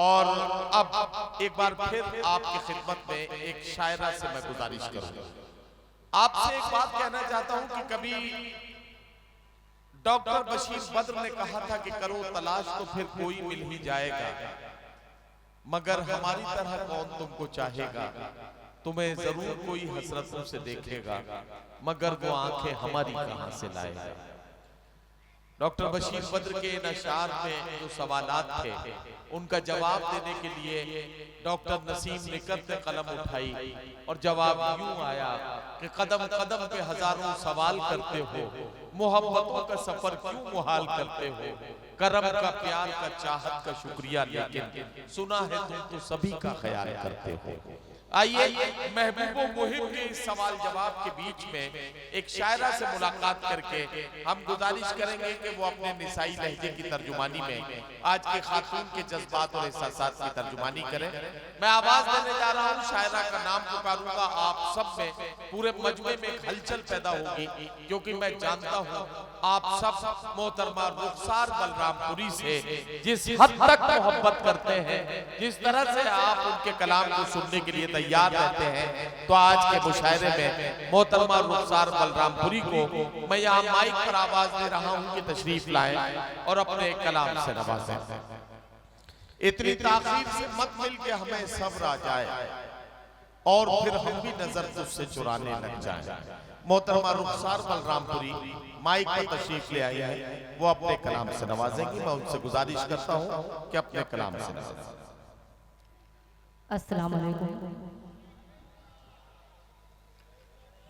और अब एक बार फिर आपकी खिदमत में एक शायरा से मैं गुजारिश करूंगा। आपसे एक बात कहना चाहता हूं कि कभी डॉक्टर बशीर बद्र ने कहा था कि करो तलाश तो फिर कोई मिल ही जाएगा, मगर हमारी तरह कौन तुमको चाहेगा, तुम्हें जरूर कोई हसरतों से देखेगा, मगर वो आंखें हमारी कहां से लाएगा। डॉक्टर बशीर बद्र के इन अशार में जो सवालात थे उनका जवाब देने के लिए डॉक्टर नसीम निकत ने कलम उठाई और जवाब यूं आया कि कदम कदम पे हजारों सवाल करते हो, मोहब्बतों का सफर क्यों मुहाल करते हो, करम का प्यार का चाहत का शुक्रिया, लेकिन सुना है तुम तो सभी का ख्याल करते हो। आइए महबूबो मुहिब के इस सवाल जवाब के बीच में एक शायरा से मुलाकात करके हम गुजारिश करेंगे कि वो अपने निसाई लहजे की तर्जुमानी में आज के खातून के जज्बात और एहसासात की तर्जुमानी करें। मैं आवाज देने जा रहा हूँ, शायरा का नाम पुकारूंगा, आप सब में पूरे मजमे में एक हलचल पैदा होगी, क्योंकि मैं जानता हूँ आप सब मोहतरमा रुखसार बलरामपुरी से जिस हद तक मोहब्बत करते हैं, जिस तरह से आप उनके कलाम को सुनने के लिए तैयार रहते हैं, तो आज के मुशायरे में मोहतरमा रुखसार बलरामपुरी को मैं यहाँ माइक पर आवाज दे रहा हूँ कि तशरीफ लाएं और अपने कलाम से नवाजें। इतनी ताखीर से मत मिल के हमें सब्र आ जाए और फिर हम भी नजर तुझसे चुराने लग जाएं। मोहतरमा रुखसार बलरामपुरी माइक पर तशरीफ ले आई है, वो अपने कलाम से नवाजेंगी। मैं उनसे गुजारिश करता हूँ कि अपने कलाम से नवाजें। अस्सलाम वालेकुम।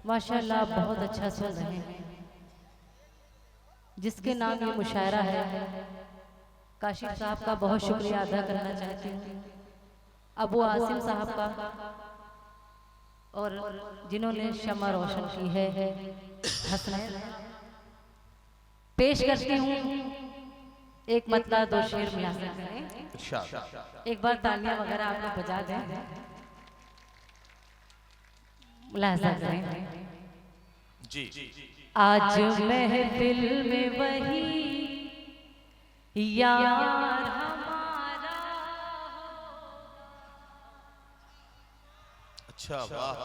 माशाल्लाह बहुत अच्छा सुन रहे हैं। जिसके नाम ये मुशायरा है, काशिफ साहब का बहुत शुक्रिया अदा करना चाहती हूँ, अबू आसिम साहब का, और जिन्होंने शम्मा रोशन की है हसनैन। पेश करती हूँ एक मतला दो शेर मुलाहिजा करें। एक बार तालियां वगैरह आप लोग बजा दें, मुलाहिजा करें जी। आज महफिल में वही यार हमारा। अच्छा, वाह।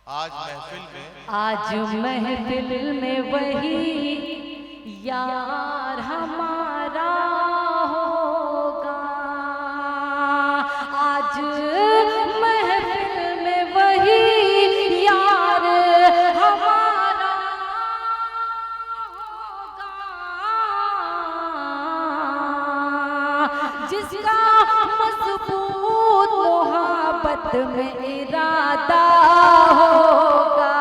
आज महफिल में वही यार हमारा होगा। आज महफिल में वही यार हमारा होगा, जिसका मजबूत मोहब्बत में इरादा होगा।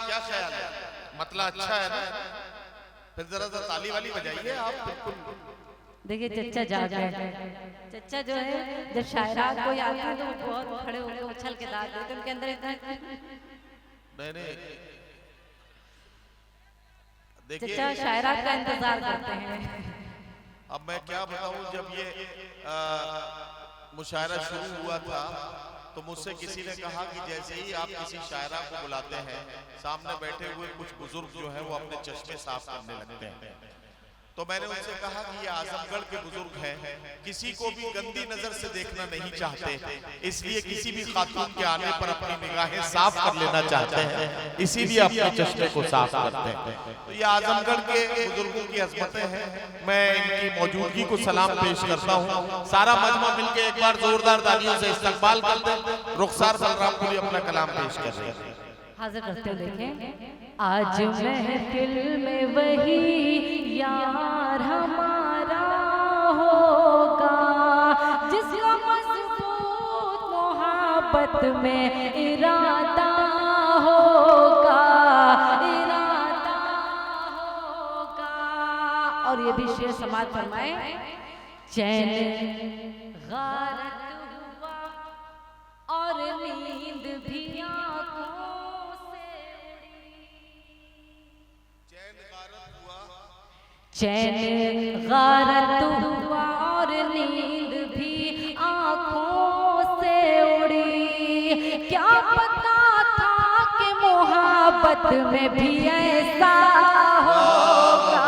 क्या ख्याल है? मतलब अच्छा है ना? फिर जरा सा ताली वाली बजाइए आप। बिल्कुल देखिए चच्चा जा गए। चच्चा जो है जब शायरा कोई आते हैं तो बहुत खड़े होकर उछल के दाद देते, उनके अंदर इतना चच्चा शायरा का इंतजार करते हैं। अब मैं क्या बताऊं, जब ये मुशायरा शुरू हुआ था तो मुझसे किसी ने कहा कि जैसे ही आप किसी शायरा को बुलाते हैं, सामने बैठे हुए कुछ बुजुर्ग जो है वो अपने चश्मे साफ करने लगते हैं। तो मैंने उनसे कहा कि ये आजमगढ़ के बुजुर्ग हैं, किसी को भी गंदी नजर से देखना नहीं चाहते, इसलिए किसी भी खातून के आने पर अपनी निगाहें साफ कर लेना चाहते हैं, इसीलिए अपने चश्मे को साफ करते हैं। तो ये आजमगढ़ के बुजुर्गों की अजमतें हैं। मैं इनकी मौजूदगी को सलाम पेश करता हूँ। सारा मजमा मिलकर एक बार जोरदार तालियों से इस्तकबाल करते हैं। रुखसार बलरामपुरी अपना कलाम पेश कर रहे हैं। हाजिर करते हो। देखें आज महफिल में वही यार हमारा होगा, जिसका मजबूत मोहब्बत में इरादा होगा, इरादा होगा। और ये भी शेर समाज फरमाए। चैन गारत हुआ और नींद भी आंखों चैन गारत हुआ और नींद भी आंखों से उड़ी। क्या पता था कि मोहब्बत मोहब्बत में भी ऐसा होगा,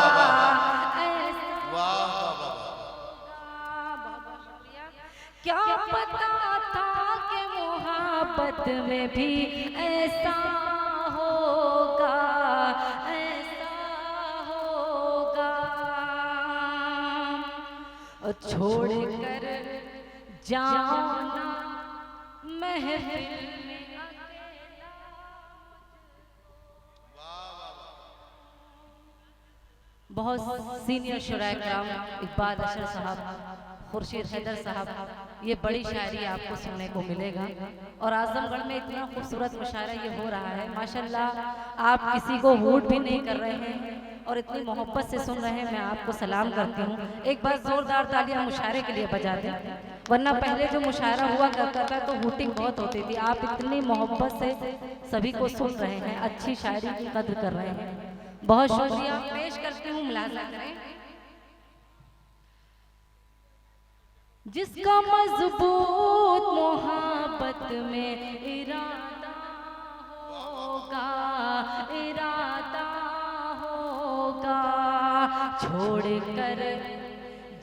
क्या पता था कि मोहब्बत में भी ऐसा होगा, ऐसा होगा। छोड़ कर जाओ ना महफिल में अकेला। बहुत सीनियर शुराए कराम इकबाल अशर साहब, खुर्शीद हैदर साहब, ये बड़ी शायरी आपको सुनने को मिलेगा। और आजमगढ़ में इतना खूबसूरत मुशायरा ये हो रहा है माशाल्लाह, आप किसी को वोट भी नहीं कर रहे हैं और इतनी मोहब्बत से सुन रहे हैं। मैं आपको सलाम करती हूँ। एक बार जोरदार तालियां मुशायरे के लिए बजा दें, वरना पहले जो मुशायरा हुआ करता था तो हूटिंग बहुत होती थी। आप इतनी मोहब्बत से सभी को सुन रहे हैं, अच्छी शायरी की कद्र कर रहे हैं, बहुत शुक्रिया। पेश करती हूँ, मुलाज़ा करें। जिसका मजबूत मोहब्बत में इरादा होगा, इरादा होगा, छोड़ कर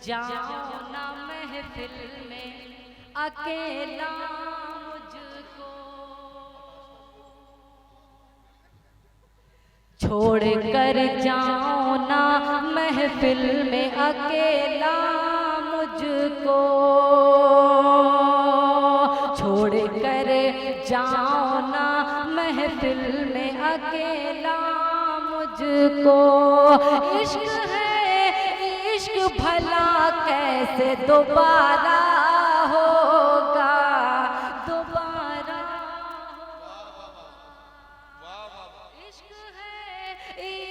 जाओ ना महफिल में अकेला मुझको, छोड़ कर जाओ ना महफिल में अकेला मुझको, छोड़ कर जाओ ना महफिल में अकेला मुझको। इश्क है इश्क भला कैसे दोबारा होगा, दोबारा। इश्क है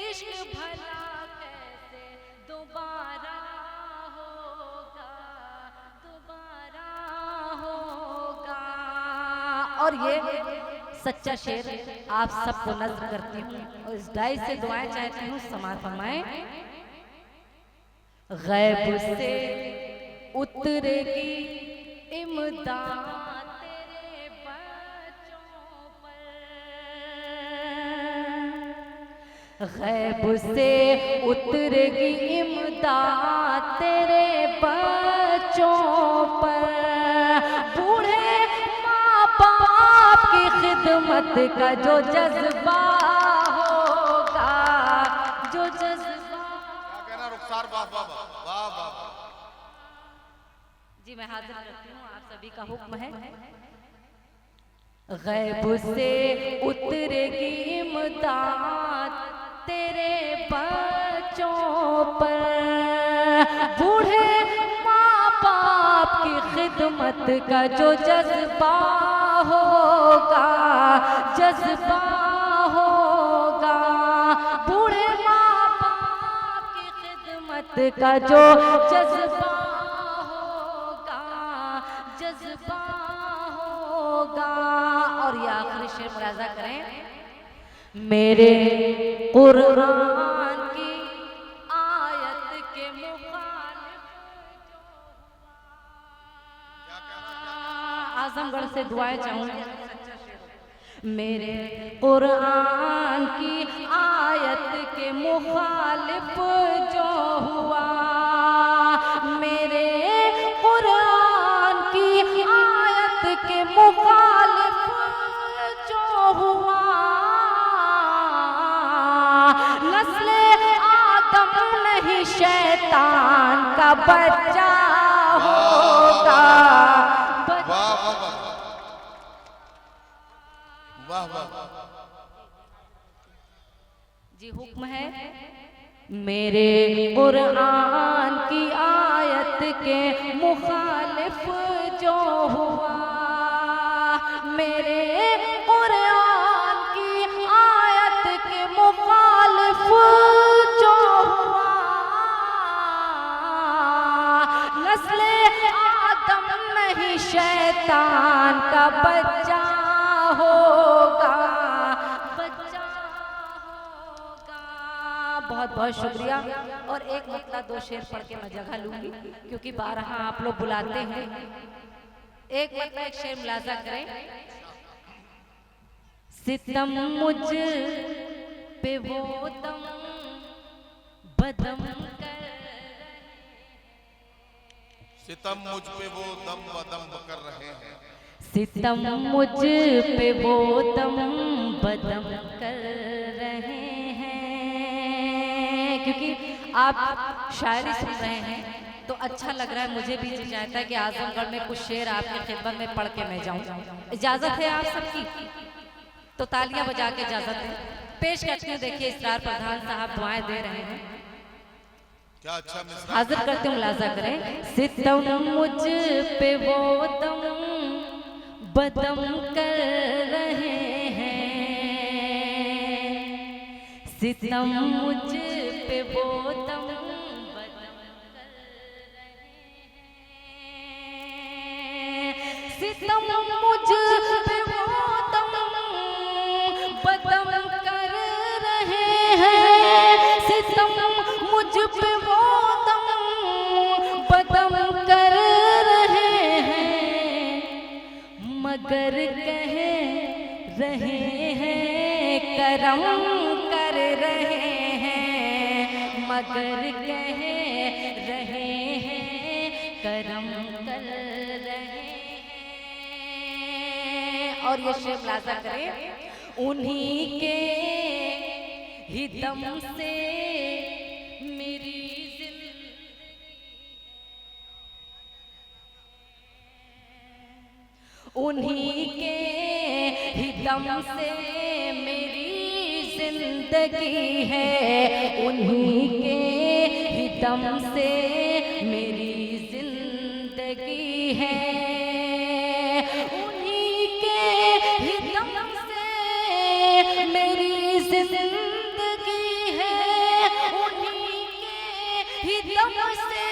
इश्क भला कैसे दोबारा होगा, दोबारा होगा। और ये सच्चा शेर आप सबको नज़्म करती हूँ और इस डाई से दुआएं चाहती हूँ, समाअत फरमाएं। गैब से उतरेगी इमदाद तेरे बच्चों पर, गैब से उतरेगी इमदाद तेरे बच्चों पर। बूढ़े माँ बाप की खिदमत का जो जज्बा होगा, जो जज्बा। जी मैं हाजिर करती हूँ, आप सभी का हुक्म है। गैब से उतरेगी इमदाद तेरे बच्चों पर, बूढ़े माँ बाप की खिदमत का जो जज्बा होगा, जज्बा होगा। बूढ़े माँ बाप की खिदमत का जो जज्बा होगा, जज्बा होगा। और ये आखिरी शेर मुलाज़ा करें। मेरे कुरान की आयत के मुखालिफ आजमगढ़ से दुआएं चाहूंगी। मेरे कुरान की आयत के मुखालिफ जो हुआ, मेरे कुरान की आयत के मुखालिफ जो हुआ, नस्ले आदम नहीं शैतान का बच्चा होगा। जी हुक्म है। मेरे कुरान की आयत के मुखालिफ जो हुआ, मेरे कुरान की आयत के मुखालिफ जो हुआ, नस्ले आदम नहीं शैतान का बच्चा होगा, बच्चा होगा। बहुत बहुत शुक्रिया। और एक मतलब दो शेर पढ़ के मैं जगह लूंगी क्योंकि बारहा आप लोग बुलाते हैं। एक मतलब एक शेर मुलाज़ा करें। सितम मुझ पे वो दम बदम कर, सितम मुझ पे वो दम बदम कर रहे हैं, सितम मुझ पे वो दम बदम कर रहे हैं। क्योंकि आप शायरी सुन रहे हैं तो अच्छा लग रहा है, मुझे भी जी चाहता है कि आजमगढ़ में कुछ शेर आपके खिदमत में पढ़ के मैं जाऊं। इजाजत है आप सबकी? तो तालियां बजा के इजाजत है। पेश करते हैं, देखिए इसरार प्रधान साहब दुआएं दे रहे हैं, क्या अच्छा मिसरा हाजिर करते हूँ, मुलाजा करें। सितम मुझ पे वो दम बदम कर रहे हैं, सितम मुझ पे वो दम बदम कर रहे हैं, सितम मुझ पे वो दम बदम कर रहे हैं, सितम मुझ पे वो दम बदम कर रहे हैं, मगर कह रहे हैं करम कर रहे हैं, मगर कह रहे हैं करम कर रहे हैं। और ये शेर मुलाजा करें, उन्हीं के ही दम से मेरी उन्हीं के ही दम से मेरी जिंदगी है, उन्हीं के ही दम से मेरी जिंदगी है, उन्हीं के ही दम से मेरी जिंदगी है, उन्हीं के ही दम से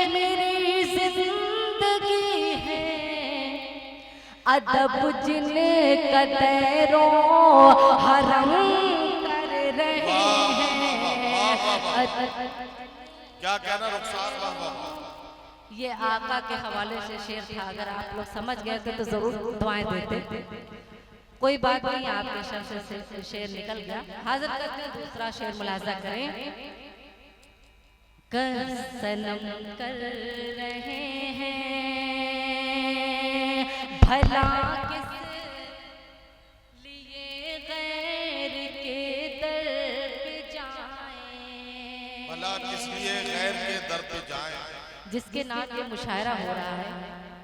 मेरी जिंदगी है। अदब जिन कदरों हरम कर रहे हैं। क्या कहना रुखसार? वाह वाह। ये आका के हवाले से शेर था, अगर आप लोग समझ गए थे तो जरूर दुआएं देते। कोई बात नहीं, आपके शब्द से शेर निकल गया। हाजिर करते हैं दूसरा शेर, मुलाजा करें। कसम कर रहे हैं भला किस लिए गैर के दर पे जाएं, भला किस लिए गैर के दर पे जाएं, जिसके नाम ये मुशायरा हो रहा है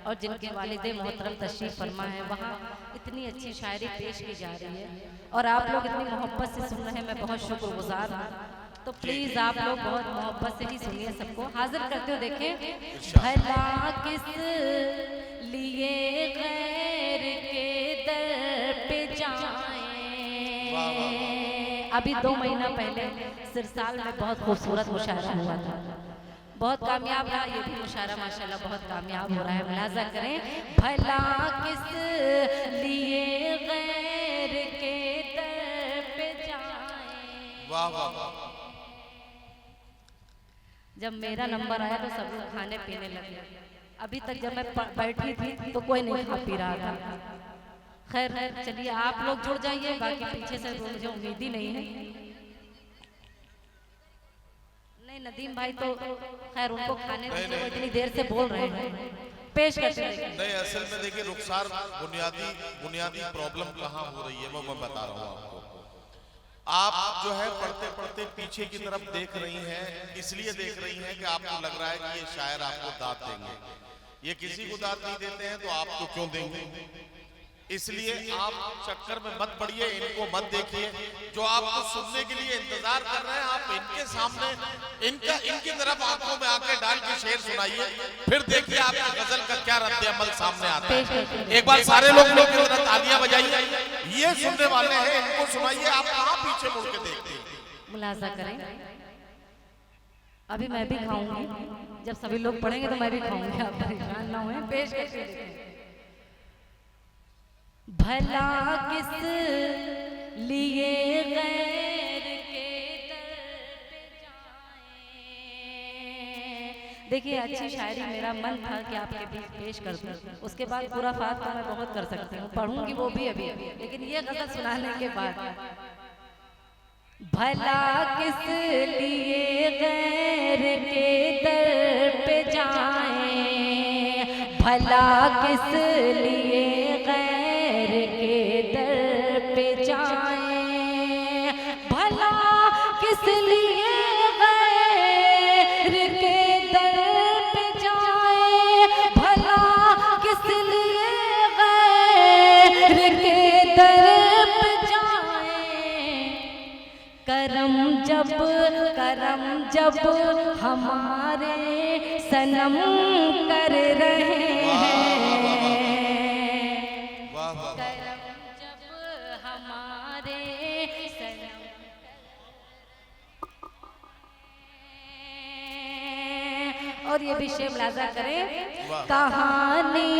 और जिनके वालिदे मोहतरम तशरीफ फरमा है, वहाँ इतनी अच्छी शायरी पेश की जा रही है और आप लोग इतनी मोहब्बत से सुन रहे हैं, मैं बहुत शुक्रगुजार हूँ। तो प्लीज आप लोग बहुत मोहब्बत से ही सुनिए सबको। हाजिर करते हो, देखिए। भला किस लिए गैर के दर पे जाएं। अभी 2 महीना पहले सिरसाल में बहुत खूबसूरत मुशायरा हुआ था, बहुत कामयाब रहा। ये भी मुशायरा माशाल्लाह बहुत कामयाब हो रहा है। मुलाजा करें, भला किस लिए गैर के दर पे जाएं। वाह वाह वाह। जब मेरा नंबर आया तो सब लोग खाने पीने लगे। अभी तक जब मैं बैठी थी तो कोई नहीं खा पी रहा था। खैर चलिए आप लोग जुड़ जाइए, बाकी पीछे से मुझे उम्मीद ही नहीं है। नहीं नदीम भाई तो खैर उनको खाने दीजिए, वो इतनी देर से बोल रहे हैं। पेश करते हैं। नहीं असल में देखिए रुखसार, बुनियादी प्रॉब्लम कहाँ हो रही है वो मैं बता रहा हूँ आपको। आप जो है पढ़ते पढ़ते पीछे की तरफ देख रही हैं, इसलिए देख रही हैं कि आपको लग रहा है कि ये शायर आपको दाद देंगे। ये किसी को दाद नहीं देते हैं तो आपको क्यों देंगे? इसलिए आप चक्कर में मत पड़िए, इनको मत देखिए। जो आपको सुनने के लिए इंतजार कर रहे हैं, आप इनके सामने इनकी तरफ आंखों में आंखें डाल के शेर सुनाइए, फिर देखिए आपकी गजल का क्या रद्द अमल सामने आता है। एक बार सारे लोग तालियां बजाइए। ये सुनने वाले हैं, इनको सुनाइए। आप कहाँ पीछे मुड़ के देखते हैं? मुलाजा करें। अभी मैं भी खाऊंगी, जब सभी लोग पढ़ेंगे तो मैं भी खाऊंगी, आप परेशान ना हुए। पेश करके भला किस लिए गैर के दर पे जाएं। देखिए अच्छी शायरी मेरा मन था कि आपके बीच पेश कर दूं, उसके बाद पूरा फात तो मैं बहुत कर सकती हूँ, पढ़ूंगी वो भी अभी, लेकिन ये गजल सुनाने के बाद भला किस लिए गैर के दर पे जाएं, भला किस लिए गैर के दर पे जाएं, भला किस लिए गैर के दर पे जाएं, भला किस लिए गैर के दर पे जाएं। करम जब हमारे सनम कर रहे हैं, करम जब हमारे सनम और ये भी शेर मुलाजा करें। कहानी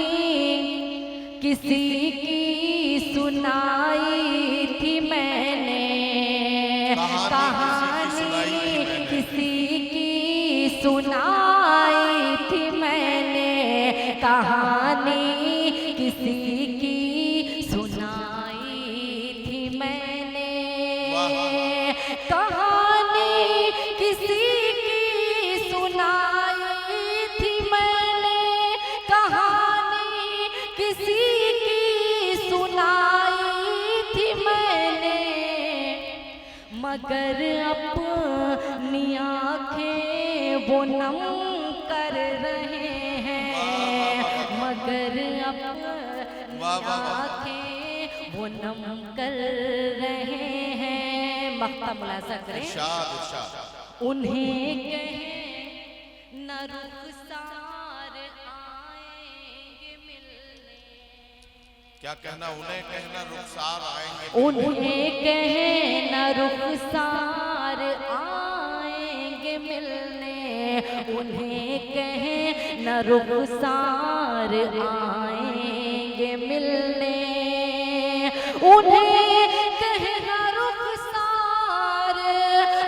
किसी की सुनाई थी मैंने, कहानी किसी की सुनाई थी मैंने, कहानी किसी की सुनाई थी मैंने, कहानी किसी की सुनाई थी मैंने, कहानी किसी की सुनाई थी मैंने, मगर अपनी आँखें वो नम कर रहे हैं, मगर अपनी आँखें वो नम कर रहे हैं। मक्ता मुलाजा करें। उन्हें कहें न रुखसार आएंगे मिलने, क्या कहना, उन्हें कहना रुखसार आएंगे, उन्हें कहें न रुखसार आएंगे मिलने, उन्हें कहें न रुखसार आएंगे मिलने, उन्हें कहें न रुखसार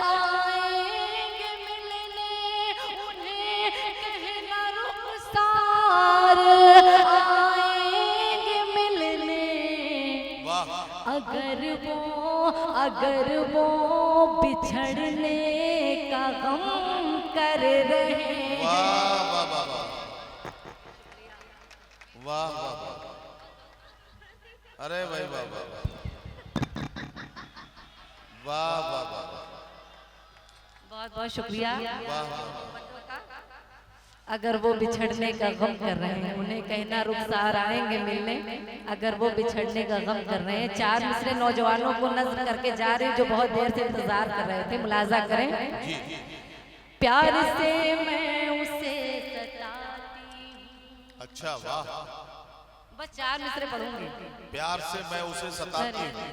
आएंगे मिलने, उन्हें कहें न रुखसार आएंगे मिलने। अगर वो बिछड़ने का गम कर रहे हैं, वाह अरे भाई वाह वाह वाह वाह, बहुत बहुत शुक्रिया। अगर वो बिछड़ने का गम कर रहे हैं, उन्हें कहना रुखसार आएंगे मिलने, अगर वो बिछड़ने का गम कर रहे हैं। चार मिसरे नौजवानों को नज़र करके जा रहे हैं जो बहुत देर से इंतजार कर रहे थे। मुलाजा करें। प्यार से मैं उसे सताती हूँ। अच्छा वाह, बस चार मिसरे पढ़ूंगी। प्यार से मैं उसे सताती हूँ,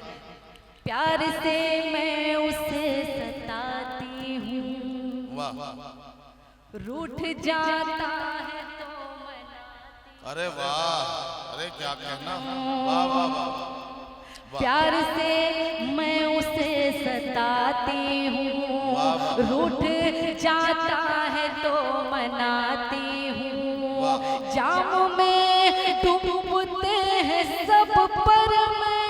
प्यार से मैं उसे सताती हूँ, वाह, रूठ जाता है तो मनाती। अरे वाह, अरे क्या कहना, वाह वाह वाह, प्यार से मैं उसे सताती हूँ, रूठ जाता है तो मनाती हूँ, जाम में डूबते हैं सब पर मैं,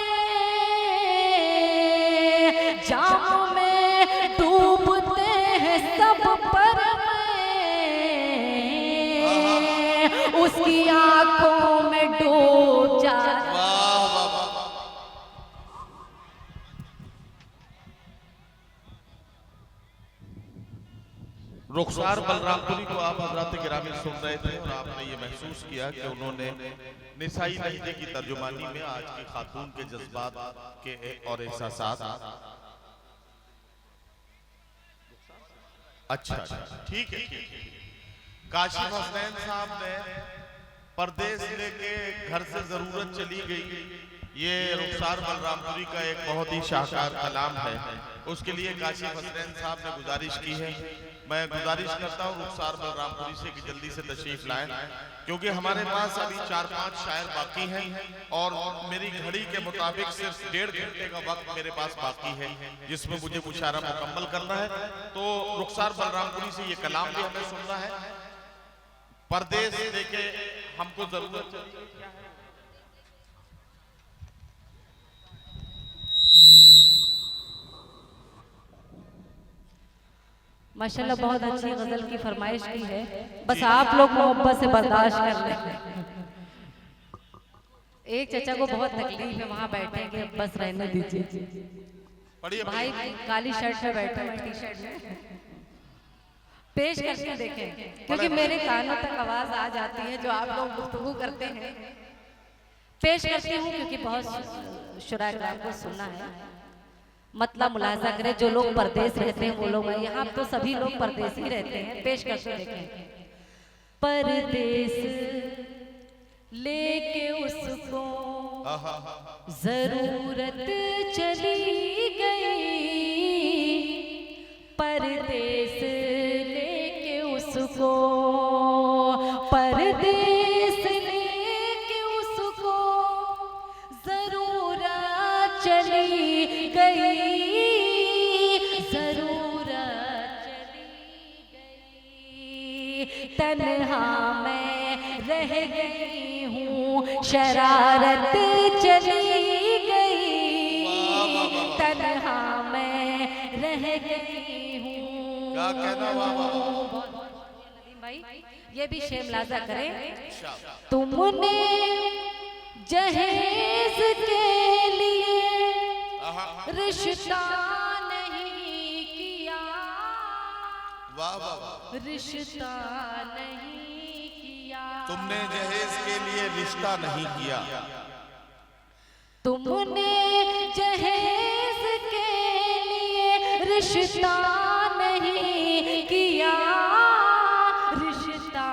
जाम में डूबते हैं सब पर मैं, उसकी आंखों में डूब जाता। रुखसार बलरामपुरी को आप हजरात गिरामी सुन रहे थे और आपने ये महसूस किया कि उन्होंने निसाई लहजे की तर्जुमानी में आज की खातून के जज्बात के और एहसासात। अच्छा ठीक है। काशिफ हसनैन साहब ने परदेश लेके घर से जरूरत चली गई, ये रुखसार बलरामपुरी का एक बहुत ही शाहकार कलाम है। उसके लिए काशिफ हसनैन साहब ने गुजारिश की है। मैं गुजारिश करता हूँ रुखसार बलरामपुरी से कि जल्दी से तशरीफ लाएं, क्योंकि हमारे पास अभी 4-5 शायर बाकी हैं और मेरी घड़ी के मुताबिक सिर्फ 1.5 घंटे का वक्त मेरे पास बाकी है जिसमें मुझे मुशायरा मुकम्मल करना है। तो रुखसार बलरामपुरी से ये कलाम भी हमें सुनना है। परदेश लेके हमको जरूरत माशाल्लाह बहुत अच्छी गजल की फरमाइश की है, बस आप लोग मोहब्बत से बर्दाश्त कर लें। एक चचा को बहुत तकलीफ है, वहाँ बैठेंगे, बस रहने दीजिए। भाई काली शर्ट में बैठे हैं, टी शर्ट में। पेश करके देखें, क्योंकि मेरे कानों तक आवाज आ जाती है जो आप लोग गुफ्तगू करते हैं। पेश करती हूँ क्योंकि बहुत शुराकाम को सुनना है। मतलब मुलाजा करें, जो लोग परदेश रहते हैं वो लोग, यहाँ तो सभी लोग परदेश ही रहते हैं। पेश करके देखें। परदेश लेके उसको जरूरत चली गई, परदेश लेके उसको, परदेश लेके उसको जरूरत चली गई, जरूरत चली गई। तन्हा मैं रह गई हूँ, शरारत चली गई, तन्हा मैं रह गई हूँ। क्या कहना भाई, ये भी शेर मुलाजा करें। तुमने जहेज के लिए रिश्ता नहीं किया, रिश्ता नहीं किया। तुमने जहेज के लिए रिश्ता नहीं किया, तुमने जहेज के लिए रिश्ता नहीं किया, रिश्ता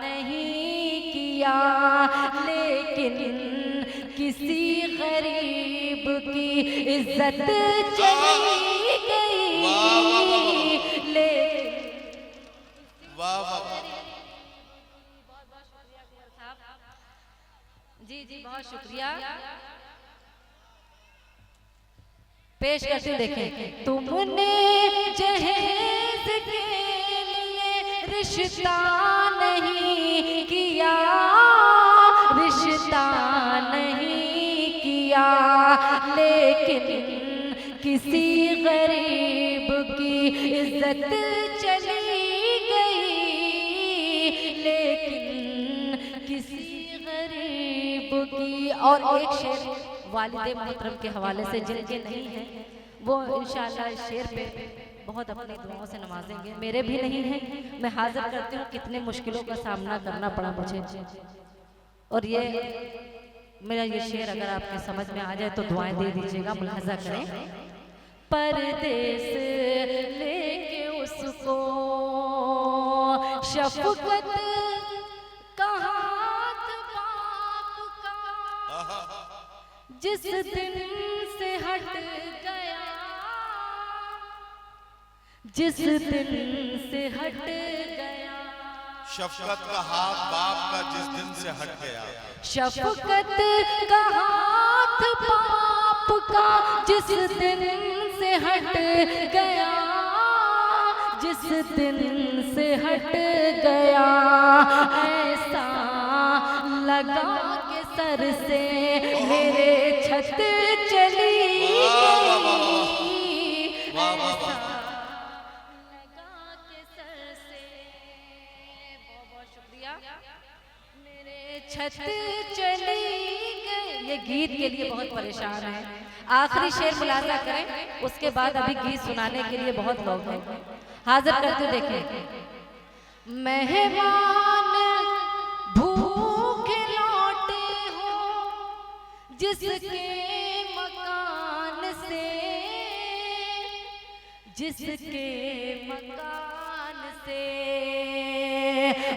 नहीं किया। लेकिन किसी गरीब की इज्जत चली गई, लेकिन जी बहुत शुक्रिया। पेश करते देखें। तुमने जहेज के लिए रिश्ता नहीं किया, रिश्ता नहीं किया। लेकिन किसी गरीब की इज्जत चली गई, लेकिन किसी गरीब की। और एक शेर वालिदे मोहतरम के हवाले से, जिनके नहीं है वो इंशाअल्लाह इस शेर पे बहुत अपनी दुआओं से नवाजेंगे। मेरे भी नहीं है, मैं हाजिर करती हूँ कितने मुश्किलों का सामना करना पड़ा मुझे। और ये मेरा ये शेर अगर आपके समझ में आ जाए तो दुआएं दे दीजिएगा, मुलाजा करें। परदेश लेके उसको शफकत का हाथ बाप का, जिस दिन से हट गया, जिस दिन से हट गया। शफकत का हाथ बाप का जिस दिन से हट गया, शफकत का हाथ बाप का जिस दिन से हट गया, जिस दिन से हट गया। ऐसा लगा के सर से मेरे छत चली गई, ऐसा लगा के सर से, बहुत शुक्रिया, मेरे छत चली गई। ये गीत के लिए बहुत परेशान है। आखिरी शेर मुलाजा करें, उसके बाद अभी गीत सुनाने के लिए बहुत लोग हैं। हाजिर करते देखें। मेहमान भूखे लौटे हो जिसके मकान से, जिसके मकान से।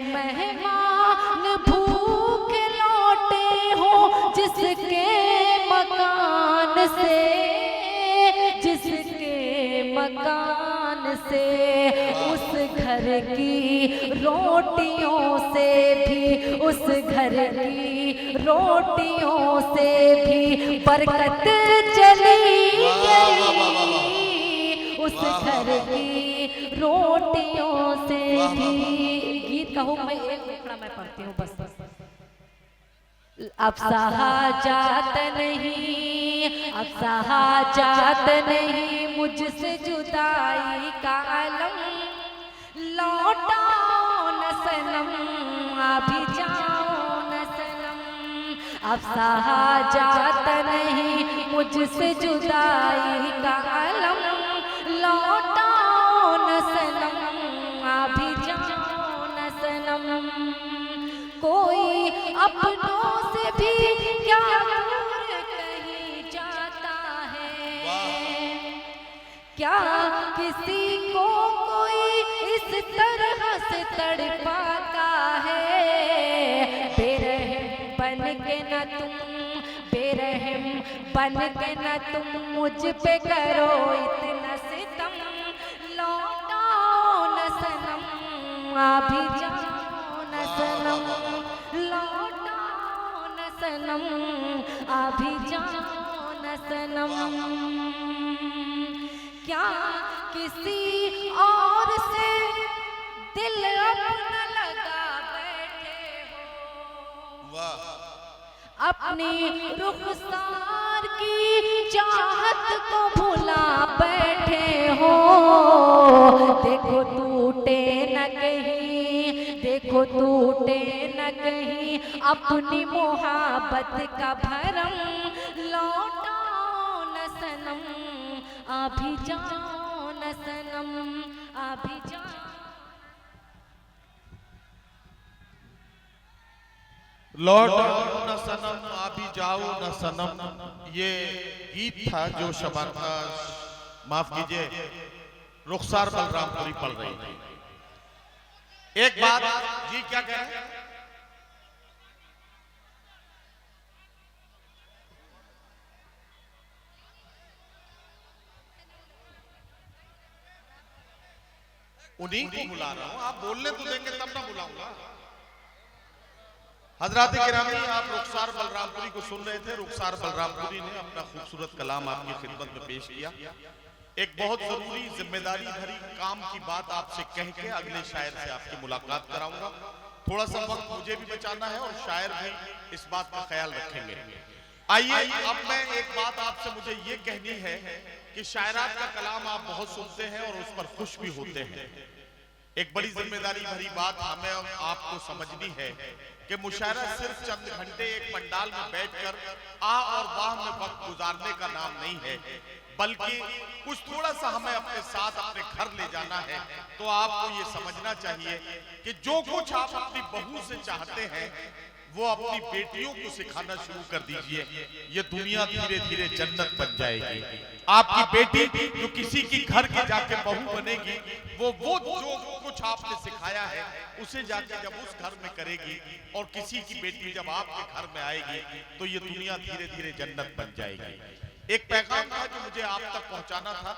मेहमान भूखे लौटे हो जिसके मकान से, जिसके मकान से। उस घर की रोटियों से भी, उस घर की रोटियों से भी बरकत चली गई, उस घर की रोटियों से भी। गीत का हुक्म मैं एक टुकड़ा मैं पढ़ती हूँ बस। अब सहा जात नहीं, अब सहा जात नहीं मुझसे जुदाई का अलम, लौटाओ न सनम अभी जाओ न सनम, अब सहा जाता नहीं मुझसे जुदाई का अलम, लौटाओ न सनम अभी जाओ न सनम, कोई अपनों से भी क्या दूर कहीं जाता है, क्या किसी को कोई इस तरह से तड़पाता है, बेरहम बन के न तुम, बेरहम बन के न तुम मुझ पे करो इतना सितम, लौटाओ न सनम अभी जाओ न सनम, लौटाओ न सनम अभी जाओ न सनम, क्या किसी और से दिल अपना लगा बैठे हो, अपनी रुखसार की चाहत को भुला बैठे हो, देखो टूटे न कहीं, देखो टूटे न कहीं अपनी मोहब्बत का भरम, लौटाओ न सनम अभी जाओ न सनम अभी जाओ। लौटाओ न सनम अभी जाओ न सनम, ये गीत था जो शबाना माफ कीजिए रुखसार बलरामपुरी पढ़ रही थी। एक बात जी क्या कह रहे हैं? उन्हीं को बुला रहा हूं, आप बोलने तो देंगे तब ना बुलाऊंगा। हजरात गिरामी, आप रुखसार बलरामपुरी को सुन रहे थे। रुखसार बलरामपुरी ने अपना खूबसूरत कलाम आपकी खिदमत में पेश किया। एक बहुत जरूरी जिम्मेदारी भरी काम की बात आपसे कह के अगले शायर से आपकी मुलाकात कराऊंगा। थोड़ा सा वक्त मुझे भी बचाना है और शायर भी इस बात का ख्याल रखेंगे। आइए अब मैं एक बात आपसे मुझे ये कहनी है कि शायरात का कलाम आप बहुत सुनते हैं और उस पर खुश भी होते हैं। एक बड़ी जिम्मेदारी भरी बात हमें और आपको समझनी है कि मुशायरा सिर्फ चंद घंटे एक पंडाल में बैठकर आ और वाह में वक्त गुजारने का नाम नहीं है, बल्कि कुछ थोड़ा सा हमें अपने साथ अपने घर ले जाना है। तो आपको ये समझना चाहिए कि जो कुछ आप अपनी बहू से चाहते हैं वो अपनी बेटियों को सिखाना शुरू कर दीजिए। ये दुनिया धीरे धीरे जन्नत बन जाएगी। आपकी बेटी जो किसी की घर के जाके बहू बनेगी, वो जो कुछ आपने सिखाया है उसे जाके जब उस घर में करेगी और किसी की बेटी जब आपके घर में आएगी तो ये दुनिया धीरे धीरे जन्नत बन जाएगी। एक पैगाम था जो मुझे आप तक पहुंचाना था।